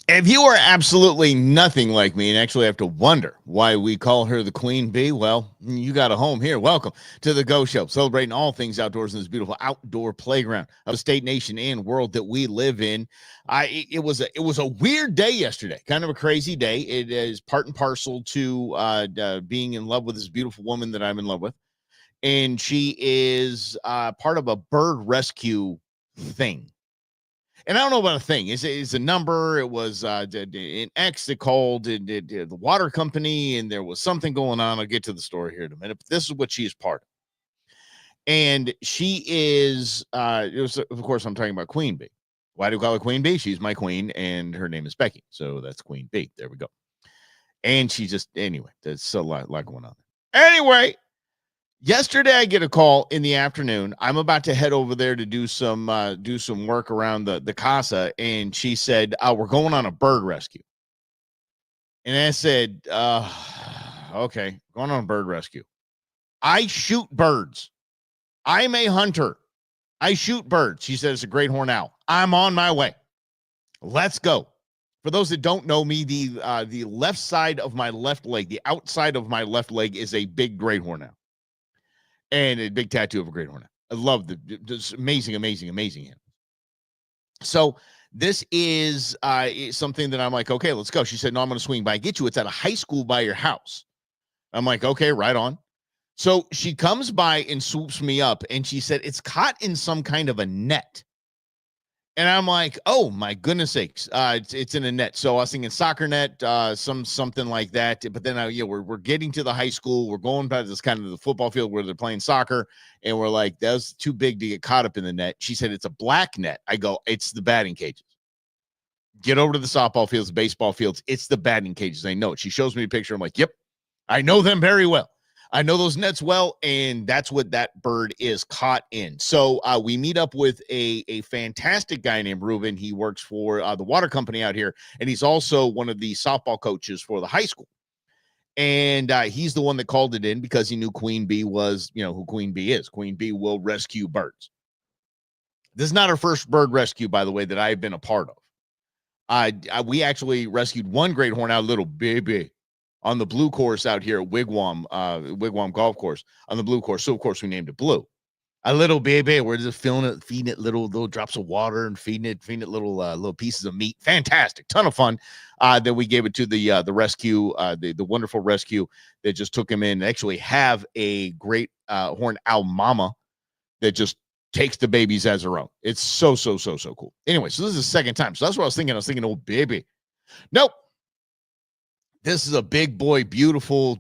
If you are absolutely nothing like me and actually have to wonder why we call her the Queen Bee, well, you got a home here. Welcome to the Go Show, celebrating all things outdoors in this beautiful outdoor playground of the state, nation, and world that we live in. It was a weird day yesterday, kind of a crazy day. It is part and parcel to being in love with this beautiful woman that I'm in love with, and she is part of a bird rescue thing. And I don't know about a thing. It's a number. It was an ex that called the water company, and there was something going on. I'll get to the story here in a minute. But this is what she is part of, and she is. It was, of course, I'm talking about Queen Bee. Why do we call her Queen Bee? She's my queen, and her name is Becky. So that's Queen Bee. There we go. And she just anyway. There's a lot going on. Anyway, yesterday I get a call in the afternoon. I'm about to head over there to do some work around the casa, and she said, we're going on a bird rescue. And I said, okay, going on a bird rescue. I shoot birds. I'm a hunter. I shoot birds. She said it's a great horned owl. I'm on my way. Let's go. For those that don't know me, the left side of my left leg, the outside of my left leg, is a big great horned owl and a big tattoo of a great hornet. I love this amazing, amazing, amazing animal. So this is something that I'm like, okay, let's go. She said, no, I'm going to swing by, get you. It's at a high school by your house. I'm like, okay, right on. So she comes by and swoops me up, and she said it's caught in some kind of a net. And I'm like, oh my goodness sakes, it's in a net. So I was thinking soccer net, something like that. But then we're getting to the high school. We're going by this kind of the football field where they're playing soccer, and we're like, that's too big to get caught up in the net. She said it's a black net. I go, it's the batting cages. Get over to the softball fields, baseball fields. It's the batting cages. I know it. She shows me a picture. I'm like, yep, I know them very well. I know those nets well, and that's what that bird is caught in. So we meet up with a fantastic guy named Ruben. He works for the water company out here, and he's also one of the softball coaches for the high school. And he's the one that called it in because he knew Queen Bee was, who Queen Bee is. Queen Bee will rescue birds. This is not our first bird rescue, by the way, that I've been a part of. We actually rescued one great horned owl, little baby, on the blue course out here at Wigwam Golf Course on the blue course. So of course we named it Blue. A little baby, we're just feeding it little drops of water and feeding it little pieces of meat. Fantastic, ton of fun. Then we gave it to the rescue, the wonderful rescue that just took him in. They actually have a great horned owl mama that just takes the babies as her own. It's so cool. Anyway, so this is the second time. So that's what I was thinking. I was thinking, oh baby. Nope. This is a big boy, beautiful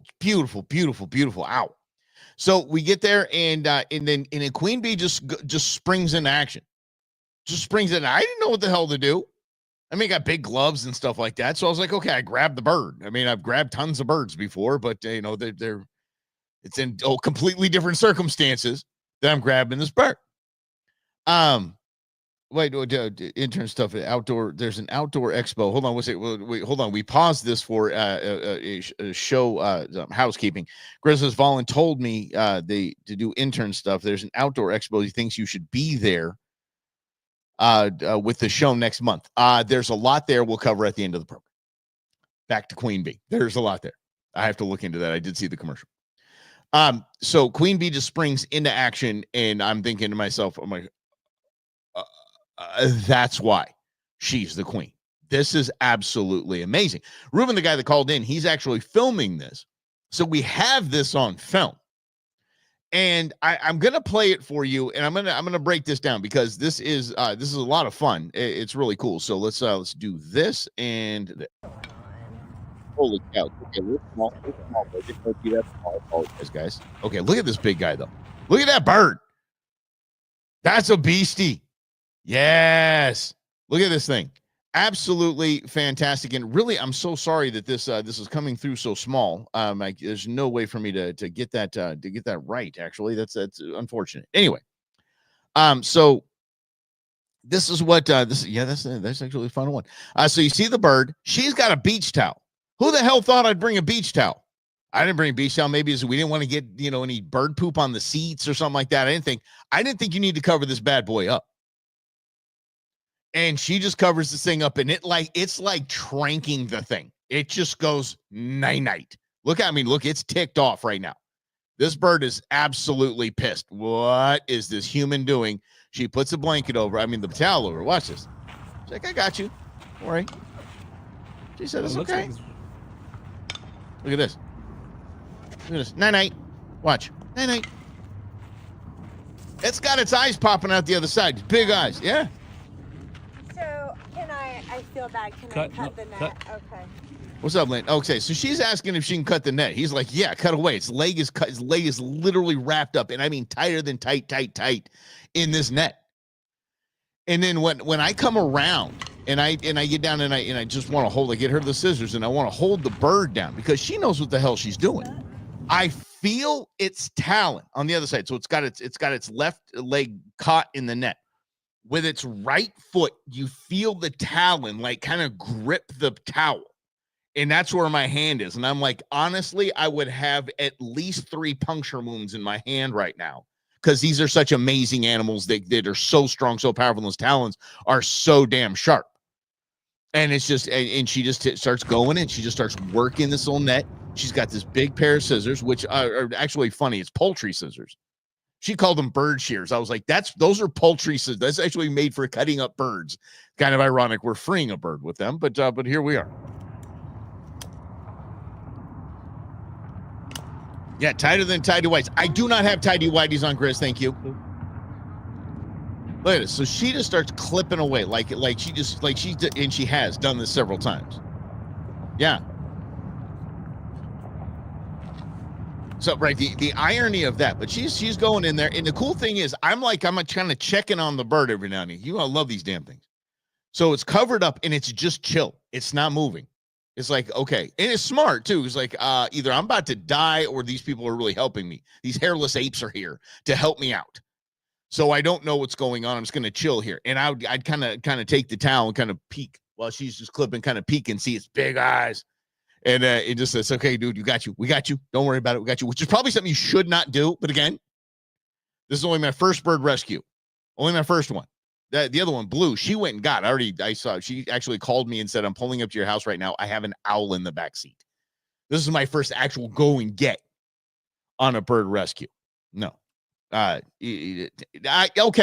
owl. So we get there, and then a Queen Bee just springs into action. Just springs in. I didn't know what the hell to do. I mean, I got big gloves and stuff like that. So I was like, okay, I grabbed the bird. I mean, I've grabbed tons of birds before, but they're it's in completely different circumstances that I'm grabbing this bird. Wait, intern stuff. Outdoor. There's an outdoor expo. Hold on. Wait, hold on. We paused this for a show housekeeping. Grizzlies Volin told me to do intern stuff. There's an outdoor expo. He thinks you should be there with the show next month. There's a lot there. We'll cover at the end of the program. Back to Queen Bee. There's a lot there. I have to look into that. I did see the commercial. So Queen Bee just springs into action, and I'm thinking to myself, I'm like, that's why she's the queen. This is absolutely amazing. Ruben, the guy that called in, he's actually filming this. So we have this on film. And I'm gonna play it for you, and I'm gonna break this down because this is a lot of fun. It's really cool. So let's do this and holy cow. Okay, small, but it be that small. I apologize, guys. Okay, look at this big guy though. Look at that bird. That's a beastie. Yes. Look at this thing. Absolutely fantastic. And really, I'm so sorry that this is coming through so small. There's no way for me to get that right. Actually, that's unfortunate. Anyway, so this is what this. Yeah, that's actually a fun one. So you see the bird. She's got a beach towel. Who the hell thought I'd bring a beach towel? I didn't bring a beach towel. Maybe we didn't want to get any bird poop on the seats or something like that. I didn't think you need to cover this bad boy up. And she just covers this thing up, and it's like tranking the thing. It just goes night. Look at me. Look, it's ticked off right now. This bird is absolutely pissed. What is this human doing? She puts a blanket over, the towel over. Watch this. She's like, I got you. All right. She said, it's okay. Look at this. Look at this. Night. Watch. Night. It's got its eyes popping out the other side. Big eyes. Yeah. So I feel bad. Can I cut the net? Okay. What's up, Lynn? Okay, so she's asking if she can cut the net. He's like, yeah, cut away. Its leg is cut. Its leg is literally wrapped up, and I mean tighter than tight in this net. And then when I come around and I get down and I just want to hold, I get her the scissors and I want to hold the bird down because she knows what the hell she's doing. I feel its talon on the other side. So it's got its left leg caught in the net. With its right foot, you feel the talon like kind of grip the towel. And that's where my hand is. And I'm like, honestly, I would have at least 3 puncture wounds in my hand right now because these are such amazing animals that are so strong, so powerful. Those talons are so damn sharp. And it's just, and she just starts going and she just starts working this little net. She's got this big pair of scissors, which are actually funny. It's poultry scissors. She called them bird shears. I was like, those are poultry scissors. That's actually made for cutting up birds. Kind of ironic. We're freeing a bird with them, but here we are. Yeah, tighter than tidy whities. I do not have tidy whities on, Chris. Thank you. Look at this. So she just starts clipping away, and she has done this several times. Yeah. So right, the irony of that, but she's going in there, and the cool thing is, I'm kind of checking on the bird every now and then. I love these damn things. So it's covered up and it's just chill. It's not moving. It's like, okay. And it's smart too. It's like, either I'm about to die or these people are really helping me. These hairless apes are here to help me out. So I don't know what's going on. I'm just going to chill here. And I'd kind of take the towel and kind of peek while she's just clipping, kind of peek and see its big eyes. And it just says, okay, dude, we got you. Don't worry about it. We got you, which is probably something you should not do. But again, this is only my first bird rescue. Only my first one. The other one, Blue, she went and got. I saw. She actually called me and said, I'm pulling up to your house right now. I have an owl in the back seat. This is my first actual go and get on a bird rescue. No. Okay,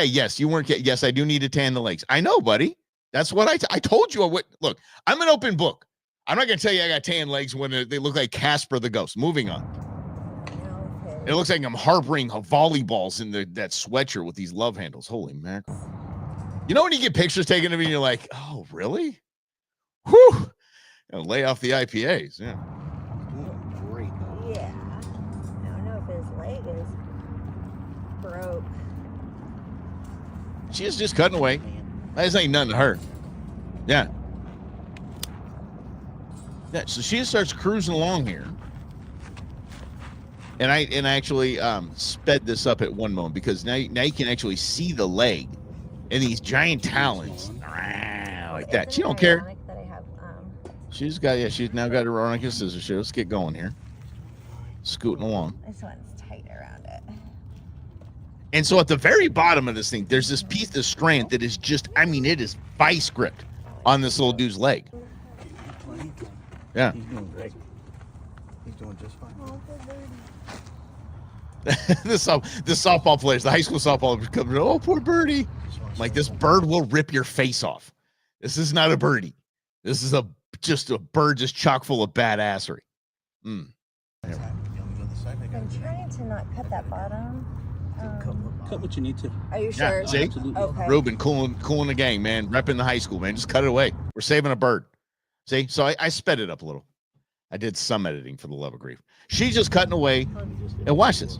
yes, you weren't. Yes, I do need to tan the legs. I know, buddy. That's what I told you. I would. Look, I'm an open book. I'm not going to tell you I got tan legs when they look like Casper the Ghost. Moving on. Okay. It looks like I'm harboring volleyballs in that sweatshirt with these love handles. Holy mackerel. You know when you get pictures taken of you and you're like, oh, really? Whew. Lay off the IPAs. Yeah. Great. Yeah. I don't know if his leg is broke. She's just cutting away. This ain't nothing to her. Yeah. Yeah, so she starts cruising along here. And I actually sped this up at one moment because now you can actually see the leg and these giant talons like that. She don't care. She's now got her Veronica scissors here. Let's get going here. Scooting along. This one's tight around it. And so at the very bottom of this thing, there's this piece of strand that is just, it is vice gripped on this little dude's leg. Yeah. He's doing great. He's doing just fine. the softball players, the high school softball come, oh, poor birdie. Like, this bird will rip your face off. This is not a birdie. This is just a bird just chock full of badassery. I'm trying to not cut that bottom. Cut what you need to. Are you sure? Yeah, see? Absolutely. Okay. Ruben, cooling the gang, man. Repping the high school, man. Just cut it away. We're saving a bird. See? So I sped it up a little. I did some editing for the love of grief. She's just cutting away. And watch this.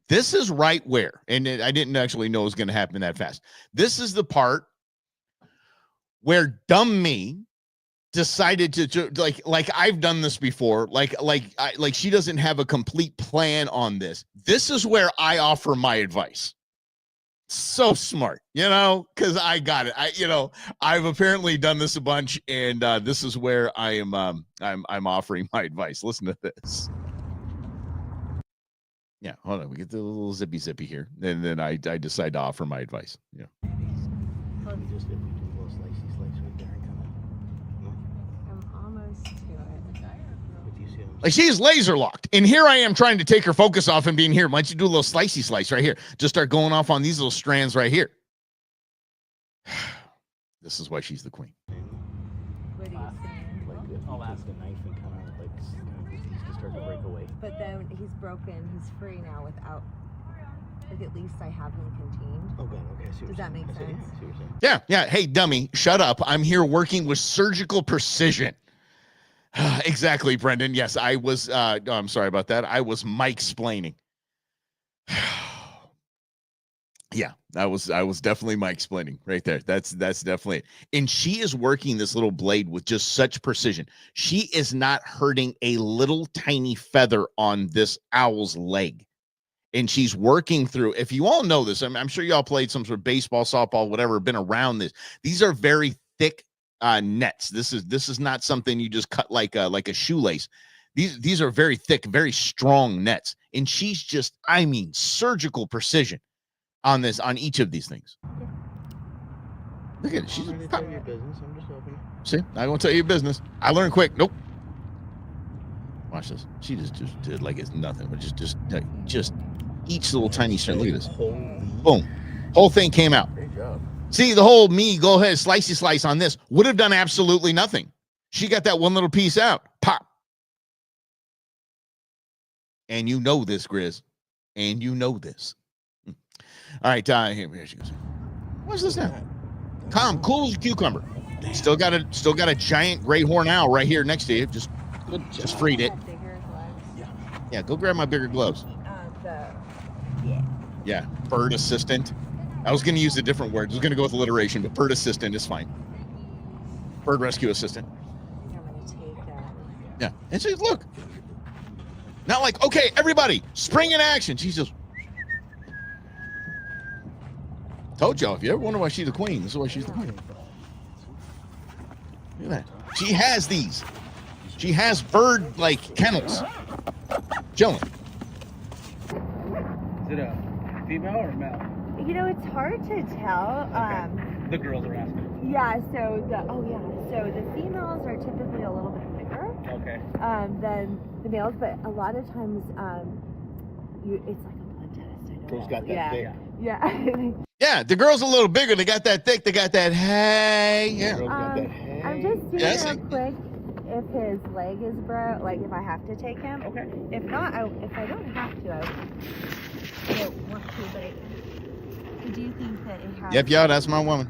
This is right where, and I didn't actually know it was going to happen that fast. This is the part where dumb me decided to like I've done this before. Like she doesn't have a complete plan on this. This is where I offer my advice. So smart, because I got it. I've apparently done this a bunch, and this is where I am. I'm offering my advice. Listen to this. Yeah, hold on. We get the little zippy here, and then I decide to offer my advice. Yeah. Like she's laser locked. And here I am trying to take her focus off and being here. Why don't you do a little slicey slice right here? Just start going off on these little strands right here. This is why she's the queen. What are you saying? Like if you take the knife and kind of used to start to break away. But then he's broken. He's free now without. Like at least I have him contained. Okay, okay. Does that make sense? Yeah, yeah. Hey, dummy, shut up. I'm here working with surgical precision. Exactly, Brendan. Yes, I was. I'm sorry about that. I was Mike-splaining. Yeah, I was definitely Mike-splaining right there. That's definitely it. And she is working this little blade with just such precision. She is not hurting a little tiny feather on this owl's leg. And she's working through, if you all know this, I'm sure y'all played some sort of baseball, softball, whatever, been around this. These are very thick nets. This is not something you just cut like a shoelace. These are very thick, very strong nets. And she's just, I mean, surgical precision on each of these things. Look at it. She's I'm trying to tell your business. I'm just helping. See, I won't tell you your business. I learned quick. Nope. Watch this. She just did like it's nothing, but just each little tiny strand. Look at this. Boom. Whole thing came out. Great job. See, the whole me, go ahead, slicey slice on this would have done absolutely nothing. She got that one little piece out. Pop. And you know this, Grizz. And you know this. All right, here she goes. What's this now? Calm, cool as a cucumber. Still got a giant gray horn owl right here next to you. Just freed it. Yeah, go grab my bigger gloves. Yeah, bird assistant. I was going to use a different word. I was going to go with alliteration, but bird assistant is fine. Bird rescue assistant. Yeah, and she's look. Not like, okay, everybody, spring in action. She's just. Told y'all, if you ever wonder why she's the queen, this is why she's the queen. Look at that. She has these. She has bird like kennels. Chilling. Is it a female or male? You know, it's hard to tell. Okay. The girls are asking. Yeah. So the females are typically a little bit bigger. Okay. Than the males, but a lot of times, it's like a blood test. I know. Girls got that thick. Yeah. Yeah, the girl's a little bigger. They got that thick. They got that hey. Yeah. Girls got that hey. I'm just seeing Yes. real quick if his leg is broke, like if I have to take him. Okay. If not, if I don't have to, I don't want to. But do you think that it has? Yep, yeah, that's my woman.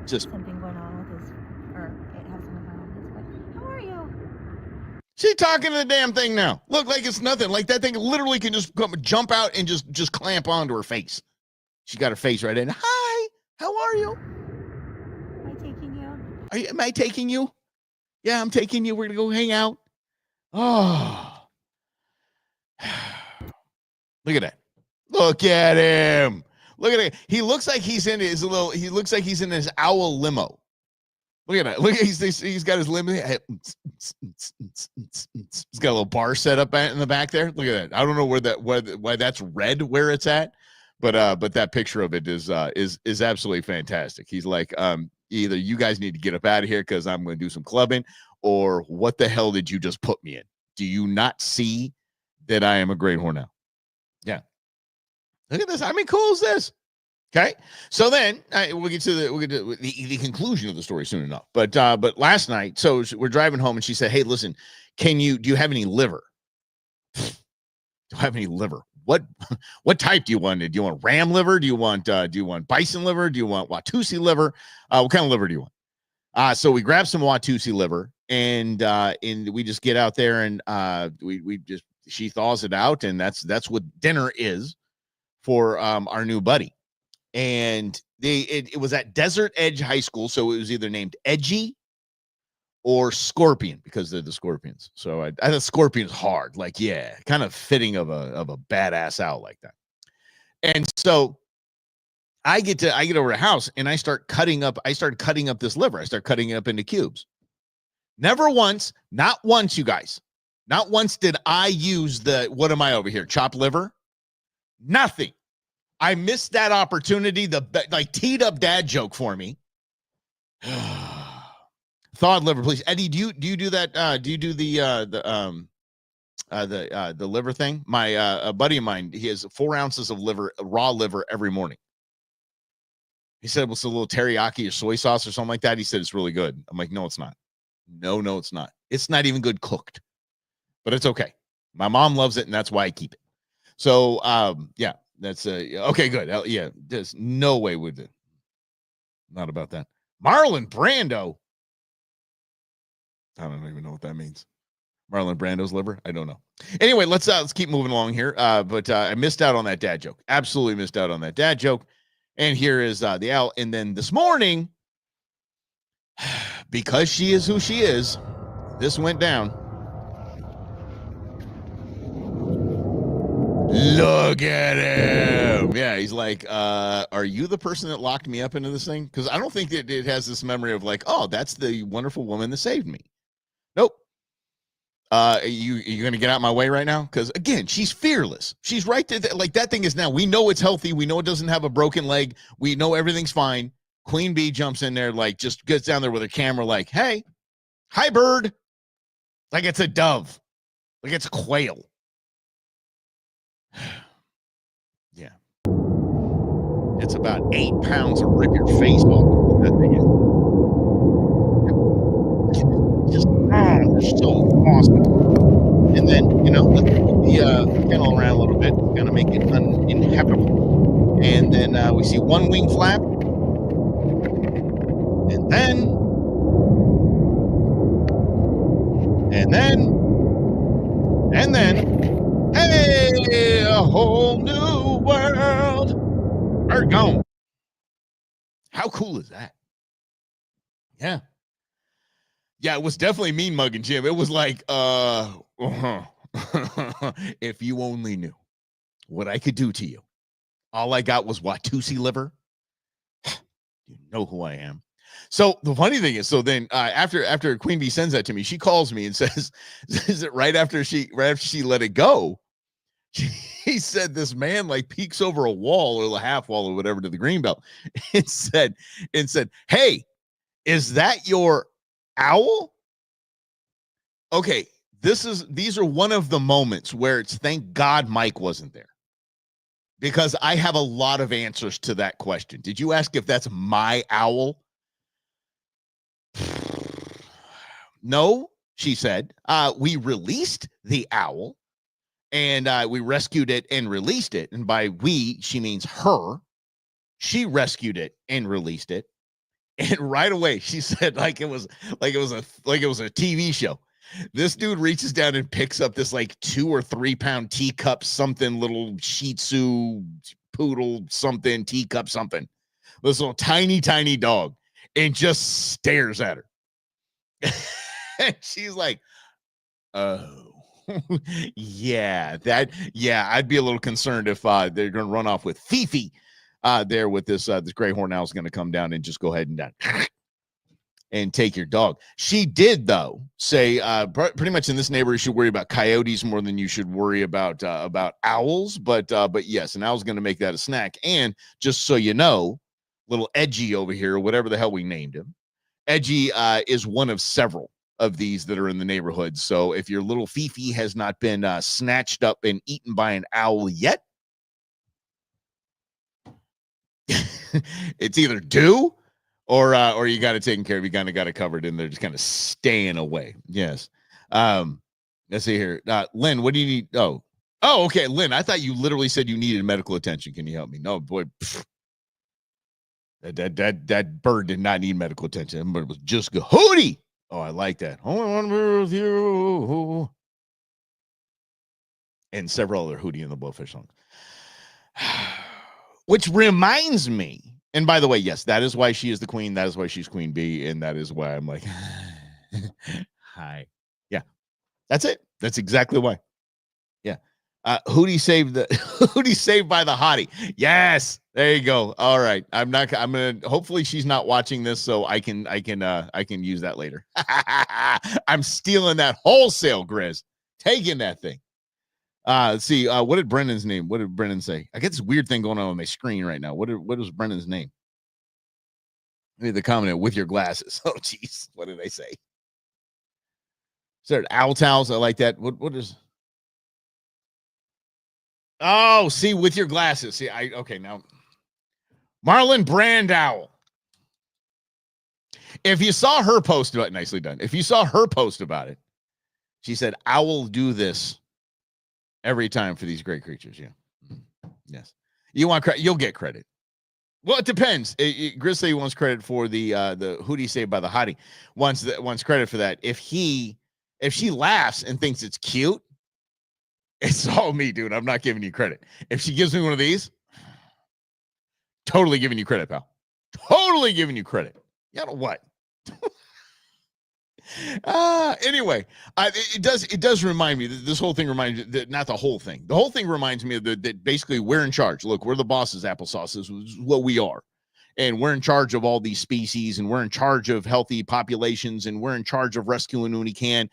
Just something going on with his, or it has something going on with his leg. How are you? she talking to the damn thing now. Look like it's nothing. Like that thing literally can just jump out and just clamp onto her face. She got her face right in. Hi, how are you? Am I taking you? Am I taking you? Yeah, I'm taking you. We're gonna go hang out. Oh, look at that. Look at him. Look at it. He looks like he's in his little. He looks like he's in his owl limo. Look at that. Look, he's got his limo. He's got a little bar set up in the back there. Look at that. I don't know why that's red where it's at, but that picture of it is absolutely fantastic. He's like, either you guys need to get up out of here because I'm going to do some clubbing, or what the hell did you just put me in? Do you not see that I am a great horn owl? Yeah. Look at this. I mean, cool is this? Okay. So then we'll get to the conclusion of the story soon enough. But last night, so we're driving home and she said, hey, listen, do you have any liver? Do you have any liver? What type do you want? Do you want ram liver? Do you want bison liver? Do you want Watusi liver? What kind of liver do you want? So we grab some Watusi liver and we just get out there and she thaws it out, and that's what dinner is for our new buddy. And it was at Desert Edge High School, so it was either named Edgy or Scorpion because they're the Scorpions. So I thought Scorpion's hard, like, yeah, kind of fitting of a badass owl like that. And so I get over to the house and I start cutting up this liver. I start cutting it up into cubes. Never once, not once, you guys, not once did I use what am I over here? Chopped liver? Nothing. I missed that opportunity. Like teed up dad joke for me. Thawed liver, please. Eddie, do you do that? Do you do the the liver thing. My a buddy of mine, he has 4 ounces of liver, raw liver every morning. He said it was a little teriyaki or soy sauce or something like that. He said it's really good. I'm like, no, it's not. No, it's not. It's not even good cooked, but it's okay. My mom loves it, and that's why I keep it. So, yeah, that's okay. Good. Yeah, there's no way with it. Not about that. Marlon Brando. I don't even know what that means. Marlon Brando's liver. I don't know. Anyway, let's keep moving along here. But I missed out on that dad joke. Absolutely missed out on that dad joke. And here is the owl. And then this morning, because she is who she is, this went down. Look at him. Yeah, he's like, are you the person that locked me up into this thing? Because I don't think that it has this memory of like, oh, that's the wonderful woman that saved me. Nope. You gonna get out my way right now? Because again, she's fearless. She's right there. Like that thing is now. We know it's healthy. We know it doesn't have a broken leg. We know everything's fine. Queen Bee jumps in there, like just gets down there with her camera, like, hey, hi, bird. Like it's a dove. Like it's a quail. Yeah. It's about 8 pounds of rip your face off. That thing is. Just so awesome. And then, you know, let's move the kennel around a little bit, kind of make it uninhabitable. And then we see one wing flap. And then. Hey, a whole new world. Bird gone. How cool is that? Yeah. Yeah, it was definitely mean mugging Jim. It was like, if you only knew what I could do to you. All I got was Watusi liver. You know who I am. So the funny thing is, so then after Queen Bee sends that to me, she calls me and says that right after she let it go, he said this man like peeks over a wall or the half wall or whatever to the greenbelt and said, hey, is that your owl? Okay, these are one of the moments where it's thank God Mike wasn't there, because I have a lot of answers to that question. Did you ask if that's my owl? No, she said. We released the owl and we rescued it and released it. And by we, she means her. She rescued it and released it. And right away, she said, like it was a TV show. This dude reaches down and picks up this like 2 or 3 pound teacup, something little Shih Tzu poodle, something teacup, something. This little tiny dog, and just stares at her. And she's like, oh, yeah, I'd be a little concerned if they're going to run off with Fifi there with this gray horn owl is going to come down and just go ahead and take your dog. She did, though, say pretty much in this neighborhood, you should worry about coyotes more than you should worry about owls. But yes, an owl's going to make that a snack. And just so you know, little Edgy over here, whatever the hell we named him, Edgy is one of several of these that are in the neighborhood. So if your little Fifi has not been snatched up and eaten by an owl yet, it's either due or you got it taken care of. You kind of got it covered and they're just kind of staying away. Yes. Let's see here. Lynn, what do you need? Oh, okay. Lynn, I thought you literally said you needed medical attention. Can you help me? No, boy. That bird did not need medical attention, but it was just good. Hootie. Oh, I like that. Only want to be with you. And several other Hootie and the Blowfish songs. Which reminds me, and by the way, yes, that is why she is the queen. That is why she's Queen Bee. And that is why I'm like, hi. Yeah, that's it. That's exactly why. Yeah. Hootie saved by the hottie. Yes, there you go. All right. I'm gonna hopefully she's not watching this, so I can use that later. I'm stealing that wholesale, Grizz. Taking that thing. Let's see. What did Brendan's name? What did Brendan say? I get this weird thing going on my screen right now. What was Brendan's name? Maybe the comment with your glasses. Oh, geez. What did I say? Is there owl towels? I like that. What is Oh, see, with your glasses. See, okay, now. Marlon Brandau. If you saw her post about it, nicely done. If you saw her post about it, she said, I will do this every time for these great creatures. Yeah. Yes. You want credit, you'll get credit. Well, it depends. Grizzly wants credit for the Hootie Saved by the Hottie. Wants credit for that. If she laughs and thinks it's cute, it's all me, dude. I'm not giving you credit. If she gives me one of these, totally giving you credit, pal. Totally giving you credit. You know what? Anyway, it does remind me that this whole thing reminds me that not the whole thing. The whole thing reminds me of that basically we're in charge. Look, we're the bosses. Applesauce is what we are, and we're in charge of all these species, and we're in charge of healthy populations, and we're in charge of rescuing when we can,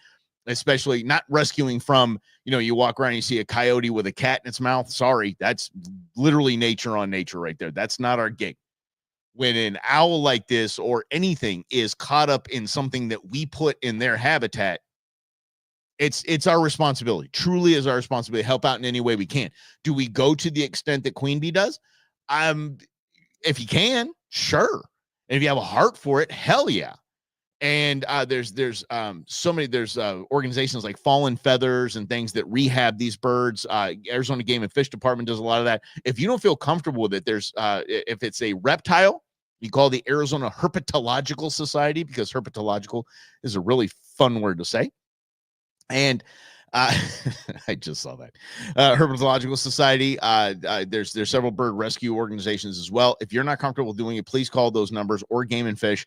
especially not rescuing from, you walk around and you see a coyote with a cat in its mouth. Sorry, that's literally nature on nature right there. That's not our gig. When an owl like this or anything is caught up in something that we put in their habitat, it's our responsibility. Truly is our responsibility to help out in any way we can. Do we go to the extent that Queen Bee does? If you can, sure. And if you have a heart for it, hell yeah. And there's so many, there's organizations like Fallen Feathers and things that rehab these birds. Arizona Game and Fish Department does a lot of that. If you don't feel comfortable with it, there's if it's a reptile, you call the Arizona Herpetological Society, because herpetological is a really fun word to say. And I just saw that. Herpetological Society. There's several bird rescue organizations as well. If you're not comfortable doing it, please call those numbers, or Game and Fish.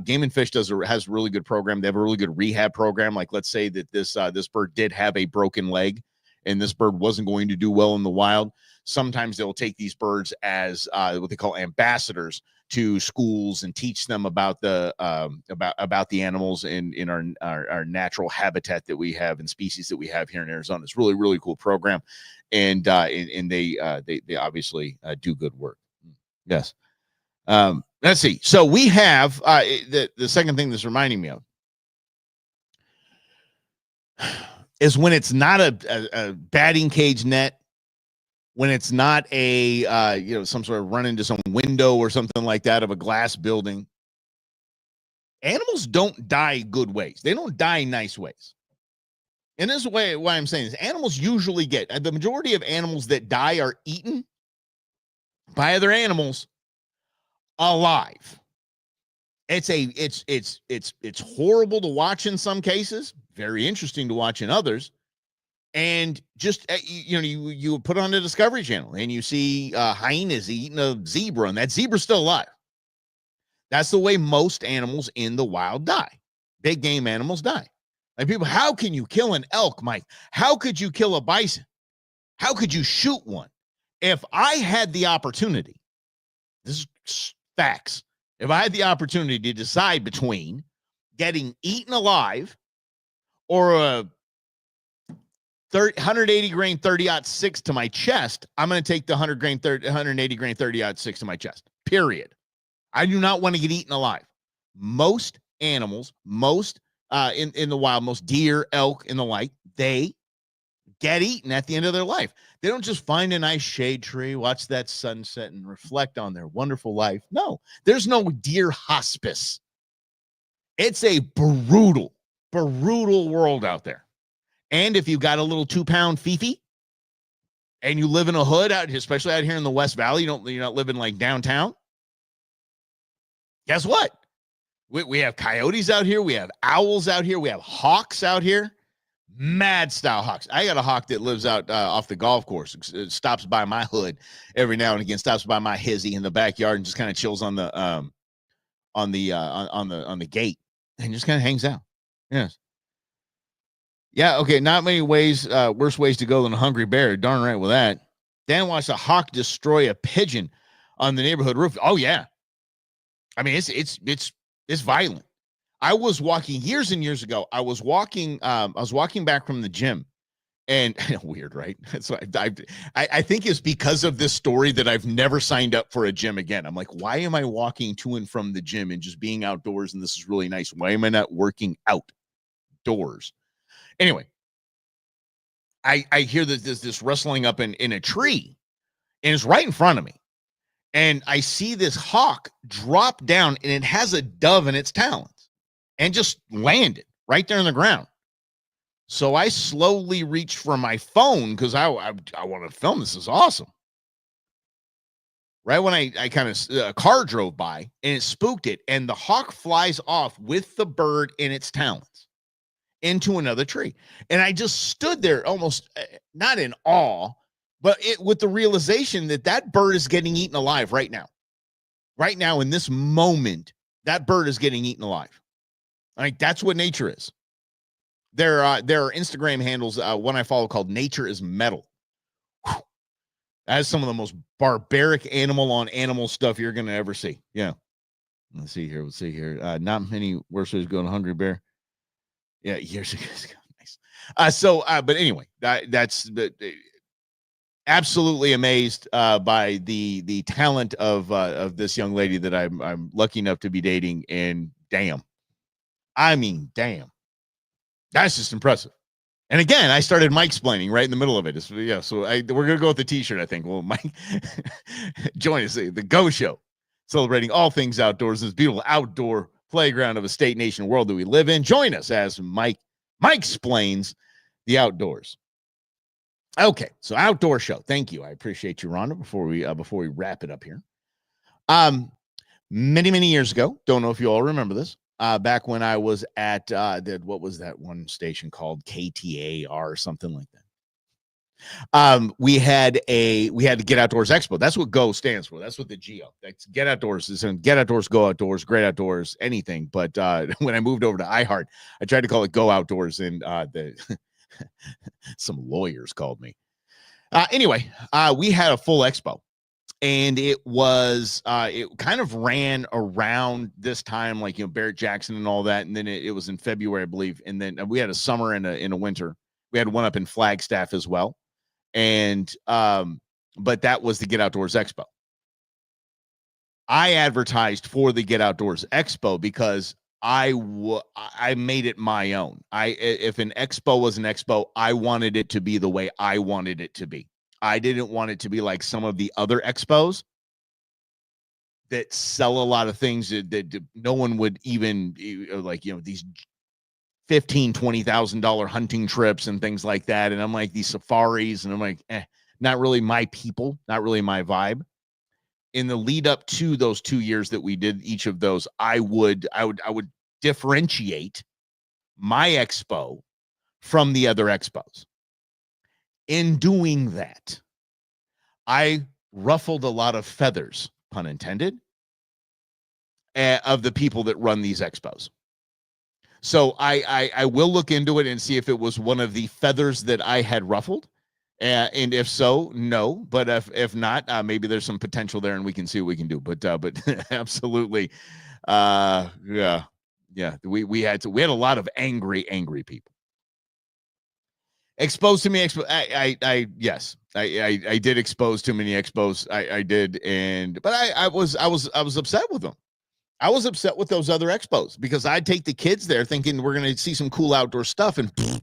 Game and Fish has a really good program. They have a really good rehab program. Like, let's say that this bird did have a broken leg, and this bird wasn't going to do well in the wild. Sometimes they'll take these birds as what they call ambassadors to schools and teach them about the animals in our natural habitat that we have and species that we have here in Arizona. It's really, really cool program, and they obviously do good work. Yes. Let's see. So we have the second thing that's reminding me of is when it's not a batting cage net, when it's not a some sort of run into some window or something like that of a glass building. Animals don't die good ways. They don't die nice ways. And this is why I'm saying this. Animals usually get, the majority of animals that die are eaten by other animals alive. It's horrible to watch in some cases, very interesting to watch in others. And just, you put on the Discovery Channel and you see hyenas eating a zebra, and that zebra's still alive. That's the way most animals in the wild die. Big game animals die. Like, people, how can you kill an elk, Mike? How could you kill a bison? How could you shoot one? If I had the opportunity, this is facts. If I had the opportunity to decide between getting eaten alive or a 180 grain 30-06 to my chest, I'm going to take the 180 grain 30-06 to my chest. Period. I do not want to get eaten alive. Most animals, in the wild, most deer, elk, and the like, they get eaten at the end of their life. They don't just find a nice shade tree, watch that sunset, and reflect on their wonderful life. No, there's no deer hospice. It's a brutal world out there. And if you've got a little 2-pound Fifi and you live in a hood out, especially out here in the West Valley, you're not living like downtown. Guess what? We have coyotes out here. We have owls out here. We have hawks out here. Mad style hawks. I got a hawk that lives out off the golf course. It stops by my hood every now and again. Stops by my hizzy in the backyard and just kind of chills on the gate and just kind of hangs out. Yes. Yeah, okay, not many ways, worse ways to go than a hungry bear. Darn right with that. Dan watched a hawk destroy a pigeon on the neighborhood roof. Oh, yeah. I mean, it's violent. I was walking years and years ago. I was walking back from the gym, and weird, right? So I think it's because of this story that I've never signed up for a gym again. I'm like, why am I walking to and from the gym and just being outdoors? And this is really nice. Why am I not working outdoors? Anyway, I hear this rustling up in a tree, and it's right in front of me. And I see this hawk drop down, and it has a dove in its talons and just landed right there on the ground. So I slowly reached for my phone because I want to film. This is awesome. Right when I kind of a car drove by and it spooked it, and the hawk flies off with the bird in its talons into another tree. And I just stood there almost not in awe, but with the realization that that bird is getting eaten alive right now. Right now, in this moment, that bird is getting eaten alive. Like, that's what nature is. There are Instagram handles, one I follow called Nature is Metal. Whew. That is some of the most barbaric animal on animal stuff you're going to ever see. Yeah. Let's see here. Not many worse ways to go to Hungry Bear. Yeah, years ago. Nice. But anyway, that's absolutely amazed by the talent of this young lady that I'm lucky enough to be dating. And damn, damn, that's just impressive. And again, I started Mike explaining right in the middle of it. So we're gonna go with the T-shirt. I think. Well, Mike, join us, the Go Show, celebrating all things outdoors. This beautiful outdoor playground of a state, nation, world that we live in. Join us as Mike explains the outdoors. Okay, so outdoor show. Thank you. I appreciate you, Rhonda. Before we wrap it up here, many years ago. Don't know if you all remember this. Back when I was at what was that one station called, KTAR or something like that. We had the Get Outdoors Expo. That's what GO stands for. That's what the GO. That's Get Outdoors. Is Get Outdoors, Go Outdoors, Great Outdoors, anything. But when I moved over to iHeart, I tried to call it Go Outdoors, and some lawyers called me. Anyway, we had a full expo. And it was, it kind of ran around this time, like, Barrett Jackson and all that. And then it was in February, I believe. And then we had a summer and a winter. We had one up in Flagstaff as well. And, but that was the Get Outdoors Expo. I advertised for the Get Outdoors Expo because I made it my own. If an expo was an expo, I wanted it to be the way I wanted it to be. I didn't want it to be like some of the other expos that sell a lot of things that no one would even like, these $15,000, $20,000 hunting trips and things like that. And I'm like, these safaris, and I'm like, not really my people, not really my vibe. In the lead up to those 2 years that we did each of those, I would differentiate my expo from the other expos. In doing that, I ruffled a lot of feathers, pun intended, of the people that run these expos. So I will look into it and see if it was one of the feathers that I had ruffled. And if so, no. But if not, maybe there's some potential there and we can see what we can do. But absolutely, yeah. We had a lot of angry people. Exposed to me, yes, I did expose too many expos. I did, but I was upset with them. I was upset with those other expos because I'd take the kids there thinking we're going to see some cool outdoor stuff, and it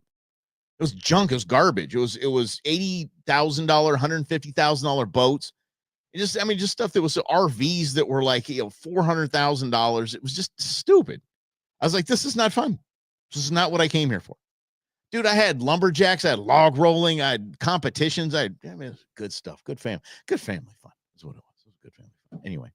was junk. It was garbage. It was $80,000, $150,000 boats. Just stuff that was RVs that were like $400,000. It was just stupid. I was like, this is not fun. This is not what I came here for. Dude, I had lumberjacks, I had log rolling, I had competitions. Good stuff. Good family fun is what it was. It was good family fun. Anyway,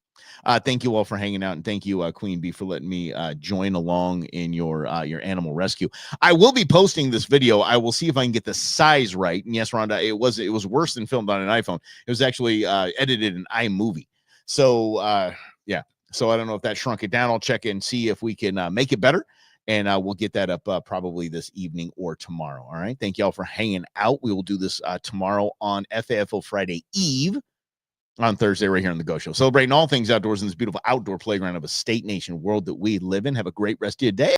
thank you all for hanging out, and thank you, Queen Bee, for letting me join along in your animal rescue. I will be posting this video. I will see if I can get the size right. And yes, Rhonda, it was worse than filmed on an iPhone. It was actually edited in iMovie. So yeah. So I don't know if that shrunk it down. I'll check and see if we can make it better. And we'll get that up probably this evening or tomorrow. All right. Thank y'all for hanging out. We will do this tomorrow on FAFO Friday Eve, on Thursday right here on the Go Show. Celebrating all things outdoors in this beautiful outdoor playground of a state, nation, world that we live in. Have a great rest of your day.